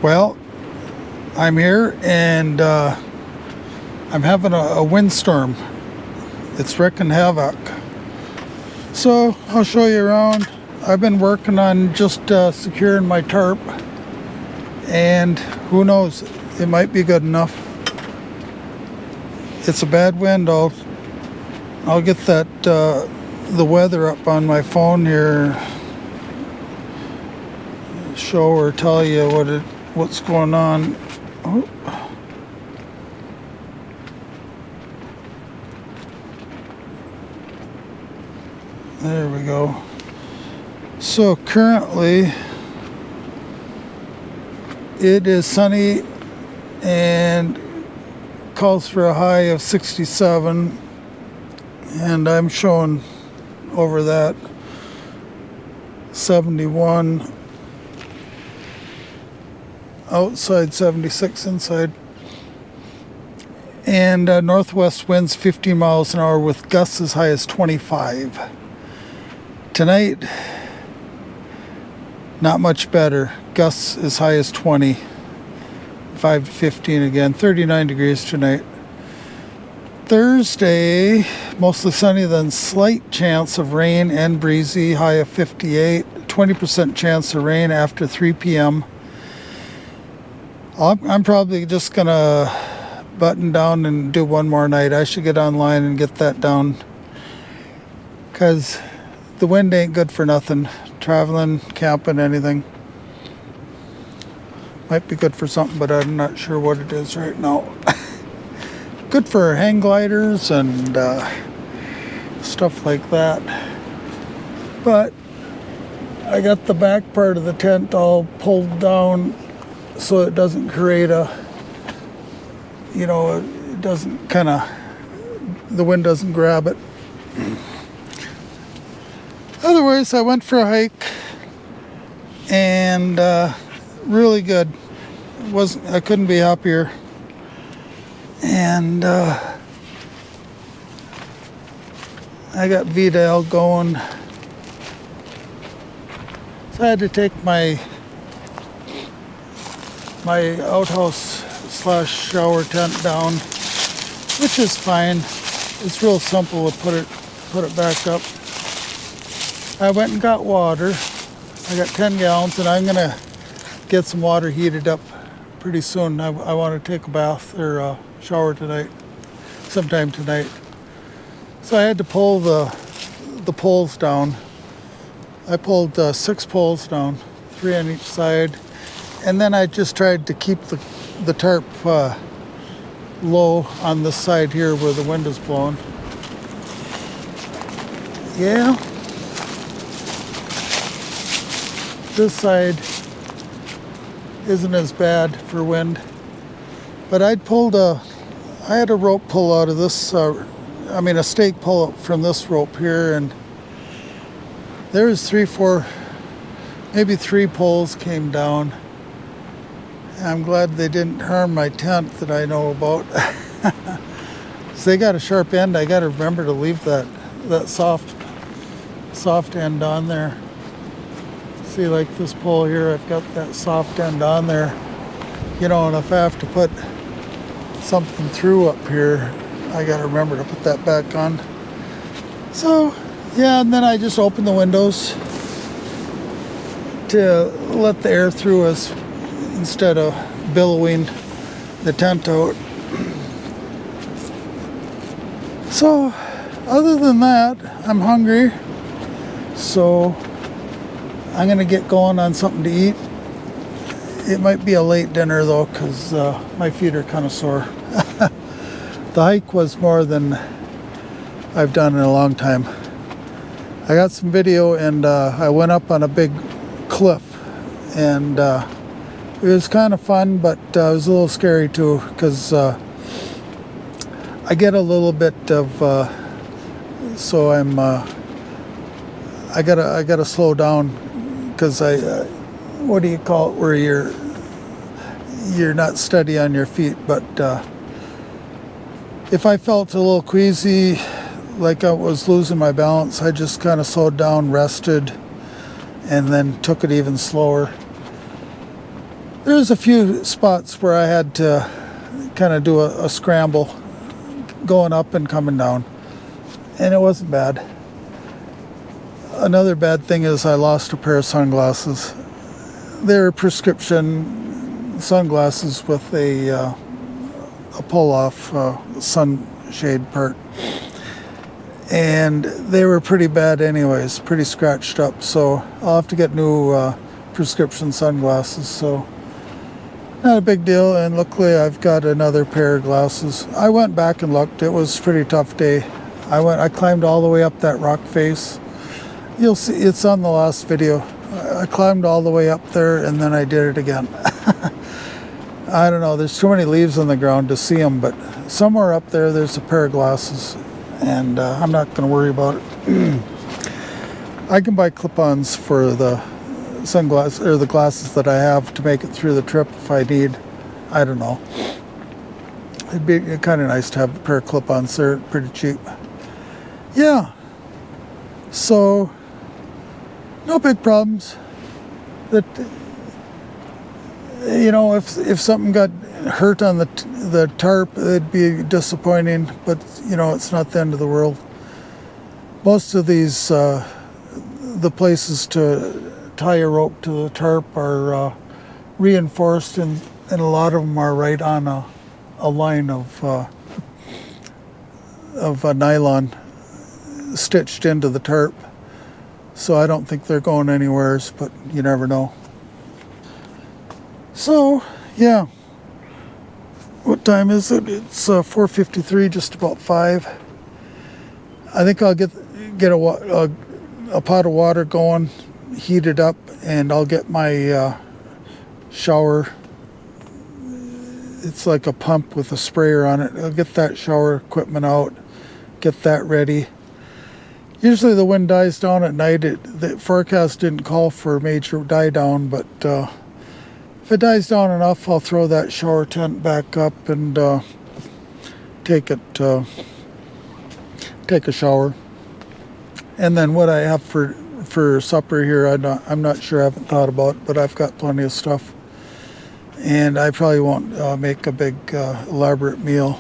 Well, I'm here and I'm having a windstorm. It's wreaking havoc. So I'll show you around. I've been working on just securing my tarp, and who knows, it might be good enough. It's a bad wind. I'll get that the weather up on my phone here, show or tell you what's going on. Oh. There we go. So currently it is sunny and calls for a high of 67, and I'm showing over that 71 outside, 76 inside, and northwest winds 15 miles an hour with gusts as high as 25. Tonight, not much better. Gusts as high as 20, 5 to 15 again, 39 degrees tonight. Thursday, mostly sunny, then slight chance of rain and breezy, high of 58, 20% chance of rain after 3 p.m. I'm probably just gonna button down and do one more night. I should get online and get that down, because the wind ain't good for nothing. Traveling, camping, anything. Might be good for something, but I'm not sure what it is right now. Good for hang gliders and stuff like that. But I got the back part of the tent all pulled down so it doesn't create a, it doesn't the wind doesn't grab it. Otherwise, I went for a hike and really good. I couldn't be happier. And I got Vidal going. So I had to take my outhouse / shower tent down, which is fine. It's real simple to put it back up. I went and got water. I got 10 gallons, and I'm gonna get some water heated up pretty soon. I want to take a bath or a shower tonight, sometime tonight. So I had to pull the poles down. I pulled 6 poles down, 3 on each side, and then I just tried to keep the tarp low on this side here where the wind is blowing. Yeah. This side isn't as bad for wind, but I had a rope pull out of this, a stake pull up from this rope here, and there's 3 poles came down. I'm glad they didn't harm my tent that I know about. So they got a sharp end. I got to remember to leave that soft end on there. See, like this pole here, I've got that soft end on there. And if I have to put something through up here, I got to remember to put that back on. So, yeah, and then I just opened the windows to let the air through us instead of billowing the tent out. So, other than that, I'm hungry. So I'm gonna get going on something to eat. It might be a late dinner though, because my feet are kind of sore. The hike was more than I've done in a long time. I got some video, and I went up on a big cliff, and it was kind of fun, but it was a little scary too, because I get a little bit of so I gotta slow down, because what do you call it, where you're not steady on your feet. But if I felt a little queasy, like I was losing my balance, I just kind of slowed down, rested, and then took it even slower. There's a few spots where I had to kind of do a scramble going up and coming down, and it wasn't bad. Another bad thing is I lost a pair of sunglasses. They're prescription sunglasses with a pull-off sunshade part, and they were pretty bad anyways, pretty scratched up, so I'll have to get new prescription sunglasses. So not a big deal, and luckily I've got another pair of glasses. I went back and looked. It was a pretty tough day. I climbed all the way up that rock face. You'll see, it's on the last video. I climbed all the way up there, and then I did it again. I don't know, there's too many leaves on the ground to see them, but somewhere up there there's a pair of glasses, and I'm not going to worry about it. I can buy clip-ons for the sunglasses or the glasses that I have to make it through the trip if I need. I don't know. It'd be kind of nice to have a pair of clip-ons. They're pretty cheap. Yeah. So no big problems. That, you know, if something got hurt on the tarp, it'd be disappointing, but you know, it's not the end of the world. Most of these the places to tie a rope to the tarp are reinforced, and a lot of them are right on a line of nylon stitched into the tarp. So I don't think they're going anywhere, but you never know. So yeah, what time is it? It's 4:53, just about 5. I think I'll get a pot of water going, heat it up, and I'll get my shower. It's like a pump with a sprayer on it. I'll get that shower equipment out, get that ready. Usually the wind dies down at night. The forecast didn't call for a major die down, but if it dies down enough, I'll throw that shower tent back up and take a shower. And then what I have for supper here, I'm not sure. I haven't thought about it, but I've got plenty of stuff, and I probably won't make a big elaborate meal.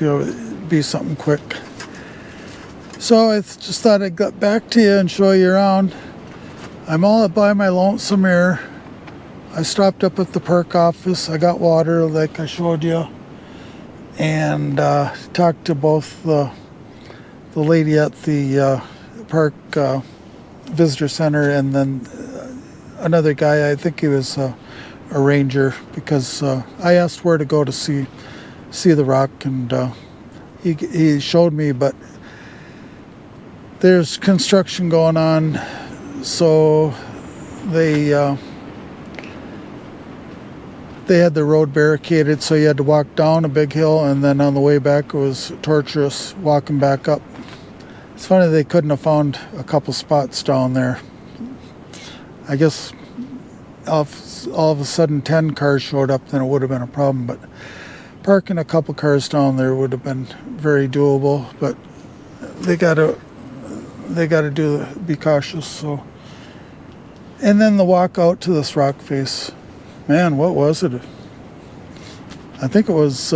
It'll be something quick. So I just thought I'd get back to you and show you around. I'm all by my lonesome here. I stopped up at the park office. I got water like I showed you, and talked to both the lady at the park visitor center, and then another guy. I think he was a ranger, because I asked where to go to see the rock, and he showed me, but there's construction going on, so they had the road barricaded, so you had to walk down a big hill, and then on the way back it was torturous walking back up. It's funny they couldn't have found a couple spots down there. I guess all of a sudden 10 cars showed up, then it would have been a problem, but parking a couple cars down there would have been very doable, but they gotta be cautious. So, and then the walk out to this rock face, man, what was it? I think it was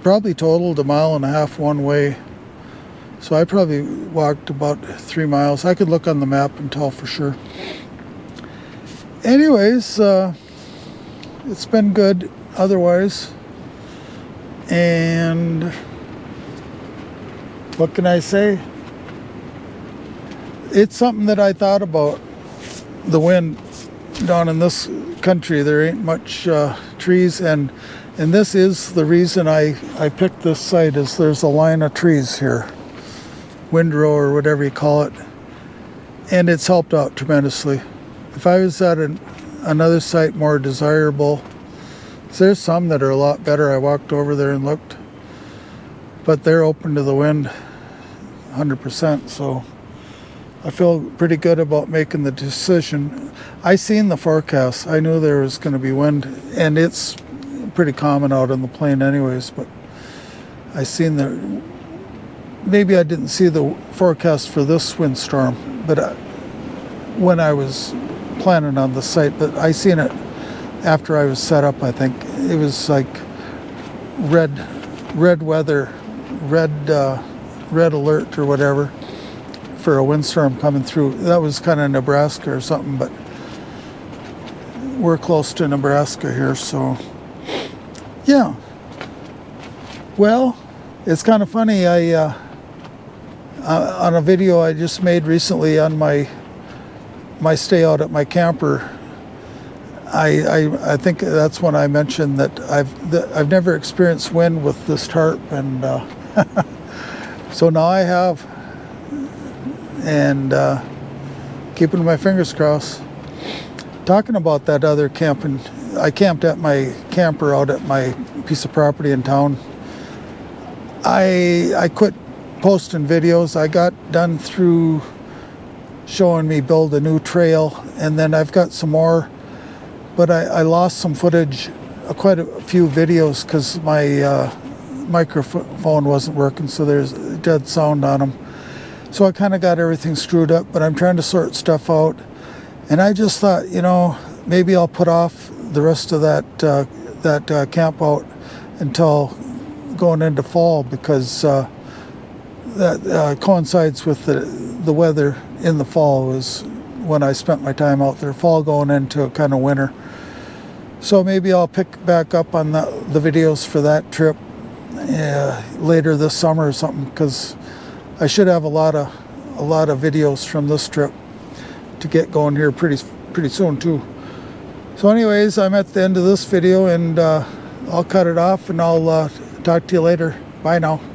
probably totaled 1.5 miles one way. So I probably walked about 3 miles. I could look on the map and tell for sure. Anyways, it's been good otherwise. And what can I say? It's something that I thought about. The wind down in this country, there ain't much trees, and this is the reason I picked this site, is there's a line of trees here, windrow or whatever you call it, and it's helped out tremendously. If I was at another site more desirable, there's some that are a lot better. I walked over there and looked, but they're open to the wind 100%, so I feel pretty good about making the decision. I seen the forecast. I knew there was going to be wind, and it's pretty common out on the plain anyways, but I seen maybe I didn't see the forecast for this windstorm, but when I was planning on the site, but I seen it after I was set up, I think. It was like red weather, red alert or whatever for a windstorm coming through. That was kind of Nebraska or something, but we're close to Nebraska here, so yeah. Well, it's kind of funny. On a video I just made recently on my stay out at my camper, I think that's when I mentioned that I've never experienced wind with this tarp, and so now I have, and keeping my fingers crossed. Talking about that other camping, I camped at my camper out at my piece of property in town. I quit posting videos. I got done through showing me build a new trail, and then I've got some more, but I lost some footage, quite a few videos, because my microphone wasn't working, so there's dead sound on them. So I kind of got everything screwed up, but I'm trying to sort stuff out. And I just thought, you know, maybe I'll put off the rest of that camp out until going into fall, because that coincides with the weather in the fall was when I spent my time out there. Fall going into kind of winter. So maybe I'll pick back up on the videos for that trip later this summer or something, because I should have a lot of videos from this trip to get going here pretty soon too. So anyways, I'm at the end of this video, and I'll cut it off, and I'll talk to you later. Bye now.